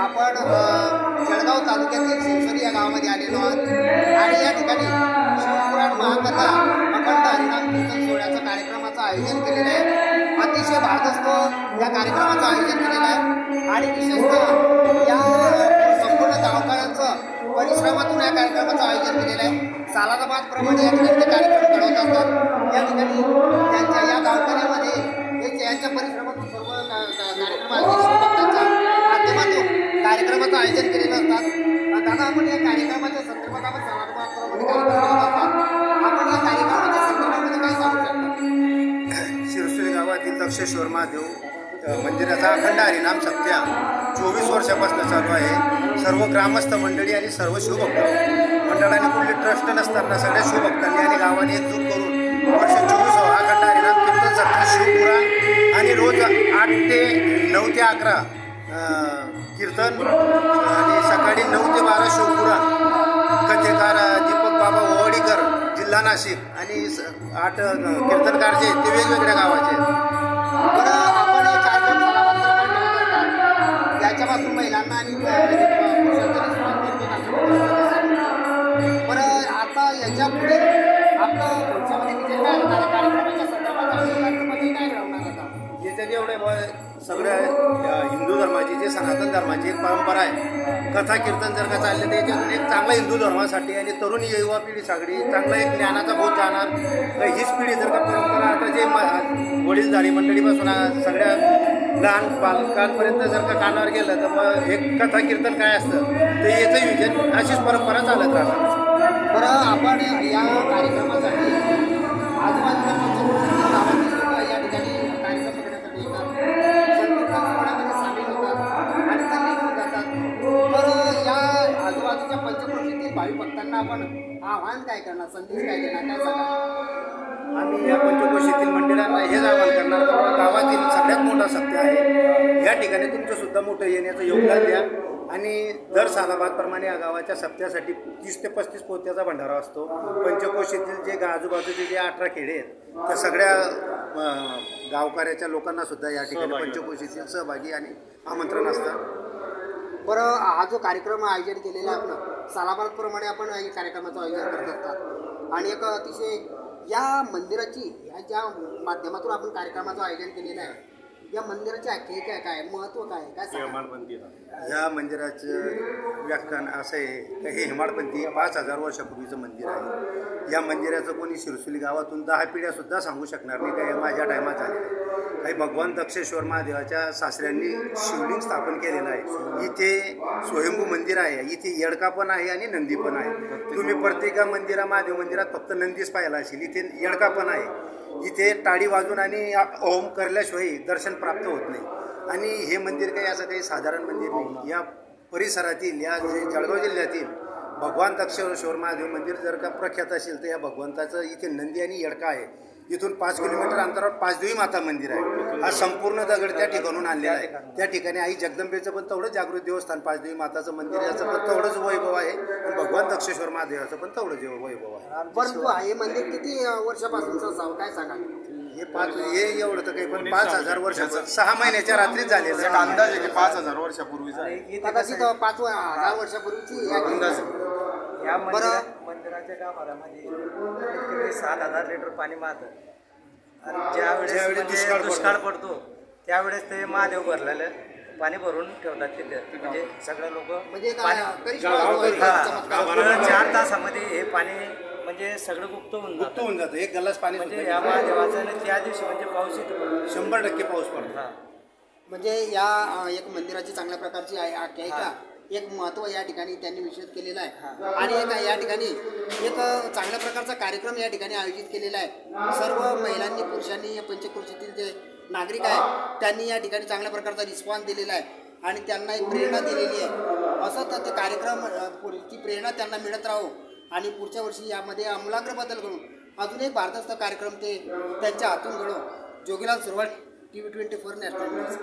आपण जळगाव तालुक्यातील शिवसरी या गावामध्ये आलेलो आहोत आणि या ठिकाणी शिवपुराण महाकथा अखंड हरिनाम कीर्तन सोहळ्याचं कार्यक्रमाचं आयोजन केलेलं आहे। अतिशय भारदस्त या कार्यक्रमाचं आयोजन केलेलं आहे आणि विशेषतः या संपूर्ण गावकऱ्यांचं परिश्रमातून या कार्यक्रमाचं आयोजन केलेलं आहे। सालाबादप्रमाणे या ठिकाणी ते कार्यक्रम घडवत असतात। या ठिकाणी त्यांच्या या गावकऱ्यामध्ये यांच्या परिश्रमातून सर्व कार्यक्रम शिवभक्तांच्या माध्यमातून कार्यक्रमाचं आयोजन केलेलं असतात। दादा, आपण या कार्यक्रमाच्या संदर्भात आपण सालाबादप्रमाणे कार्यक्रम करत असतात, आपण या कार्यक्रमाच्या संदर्भामध्ये काय सांगू शकता? शिरसोली गावातील दक्षेश्वर महादेव मंदिराचा अखंड हरिनाम सत्या 24 वर्षापासून चालू आहे। सर्व ग्रामस्थ मंडळी आणि सर्व शिवभक्त मंडळाने कुठले ट्रस्ट नसताना सगळ्या शिवभक्तांनी आणि गावाने एकजूट करून वर्ष 24 अखंड हरिनाम कीर्तन सत्य शिवपुराण आणि रोज 8 ते 9 ते 11 कीर्तन आणि सकाळी 9 ते 12 शिवपुराण। कथेकार दीपक बाबा ओवाडीकर, जिल्हा नाशिक आणि 8 कीर्तनकार जे ते वेगवेगळ्या गावाचे। बरं, आपण हे कार्यक्रम सालाबादप्रमाणे ठेवत असतात, याच्यापासून महिलांना आणि बरं, आता याच्या पुढे आपलं भविष्यामध्ये किती काय होणार आहे? कार्यक्रमाच्या संदर्भात काय घडवणार आता? याच्यात एवढे सगळ्या हिंदू धर्माची जे सनातन धर्माची एक परंपरा आहे, कथा कीर्तन जर का चालले तर याच्यातून एक चांगला हिंदू धर्मासाठी आणि तरुण युवा पिढी सगळी चांगला एक ज्ञानाचा बोध जाणार। तर हीच पिढी जर का परंपरा आता जे वडीलधारी मंडळीपासून सगळ्या लहान बालकांपर्यंत जर का कानावर गेलं तर मग एक कथा कीर्तन काय असतं तर याचं विजन अशीच परंपरा चालत राहणार। बरं, आपण या कार्यक्रमासाठी आजूबाजूला गावातील लोक या ठिकाणी कार्यक्रम बघण्यासाठी येतात, संकीर्तन सोहळ्यामध्ये सामील होतात आणि ते निघून जातात। तर या आजूबाजूच्या पंचक्रोशीतील भावी भक्तांना आपण आव्हान काय करणार, संदेश काय देणार, काय सांगा? आम्ही या पंचकोशीतील मंडळांना हेच आवाहन करणार की गावातील सगळ्यात मोठा सत्य आहे, या ठिकाणी तुमचं सुद्धा मोठं येण्याचं योगदान द्या आणि दर सालाबादप्रमाणे या गावाच्या सप्त्यासाठी 30 ते 35 पोत्याचा भंडारा असतो। पंचकोशीतील जे आजूबाजूचे जे 18 खेडे आहेत त्या सगळ्या गावकऱ्याच्या लोकांना सुद्धा या ठिकाणी पंचकोशीतील सहभागी आणि आमंत्रण असतं। बरं, हा जो कार्यक्रम आयोजन केलेला आहे आपण सालाबादप्रमाणे आपण या कार्यक्रमाचं आयोजन करत असतात आणि एक अतिशय या मंदिराची या ज्या माध्यमातून आपण कार्यक्रमाचं आयोजन केलेलं आहे, या मंदिराची आख्यायिका काय, महत्त्व काय सांगा? या मंदिराचं व्याख्यान असं आहे की हे हेमाडपंथी 5000 वर्षापूर्वीचं मंदिर आहे। या मंदिराचं कोणी शिरसोली गावातून 10 पिढ्यासुद्धा सांगू शकणार नाही का माझ्या टायमात झालेलं आहे। काही भगवान दक्षेश्वर महादेवाच्या सासऱ्यांनी शिवलिंग स्थापन केलेलं आहे। इथे स्वयंभू मंदिर आहे, इथे येडका पण आहे आणि नंदी पण आहे। तुम्ही प्रत्येक महादेव मंदिरात फक्त नंदीच पाहिला असेल, इथे येडका पण आहे। इथे टाळी वाजून आणि ओम करल्याशिवाय दर्शन प्राप्त होत नाही आणि हे मंदिर काही असं काही साधारण मंदिर नाही। या परिसरातील या जळगाव जिल्ह्यातील भगवान दक्षेश्वर महादेव मंदिर जर का प्रख्यात असेल तर या भगवंताचं इथे नंदी आणि येडका आहे। इथून 5 किलोमीटर अंतरावर पाचदेवी माता मंदिर आहे। हा संपूर्ण दगड त्या ठिकाणून आणलेला आहे। त्या ठिकाणी आई जगदंबेचं पण तेवढं जागृत देवस्थान, पाचदेवी माताचं मंदिर याचं पण तेवढंच वैभव आहे आणि भगवान दक्षेश्वर महादेवाचं पण तेवढं वैभव आहे। परंतु हे मंदिर किती वर्षापासूनचं असावं, काय सांगा? हे एवढं तर काही पण 5000 वर्षाचं 6 महिन्याच्या रात्रीच झालेलं अंदाज आहे की 5000 वर्षापूर्वीचा कदाचित 5000 वर्षापूर्वीची या अंदाज। या मंदिराच्या गाभाऱ्यामध्ये 7000 लिटर पाणी मारतं आणि ज्यावेळेस दुष्काळ पडतो त्यावेळेस ते महादेव भरलेलं पाणी भरून ठेवतात तिथे, म्हणजे सगळे लोक म्हणजे 4 तासामध्ये हे पाणी म्हणजे सगळं गुप्त होऊन जातं। एक गल्लास पाणी म्हणजे या महादेवाचं त्या दिवशी म्हणजे पाऊस येतो, 100% पाऊस पडतो। म्हणजे या एक मंदिराची चांगल्या प्रकारची आख्यायिका, एक महत्त्व या ठिकाणी त्यांनी विशेष केलेलं आहे आणि या ठिकाणी एक चांगल्या प्रकारचा कार्यक्रम या ठिकाणी आयोजित केलेला आहे। सर्व महिलांनी, पुरुषांनी, या पंचक्रोशीतील जे नागरिक आहेत त्यांनी या ठिकाणी चांगल्या प्रकारचा रिस्पॉन्स दिलेला आहे आणि त्यांना एक प्रेरणा दिलेली आहे। असं तर ते कार्यक्रम ची प्रेरणा त्यांना मिळत राहो आणि पुढच्या वर्षी यामध्ये आमूलाग्र बदल घडून अजून एक भारदस्त कार्यक्रम ते त्यांच्या हातून घडो। Jogilal सुरवाळ, TV 24 national news.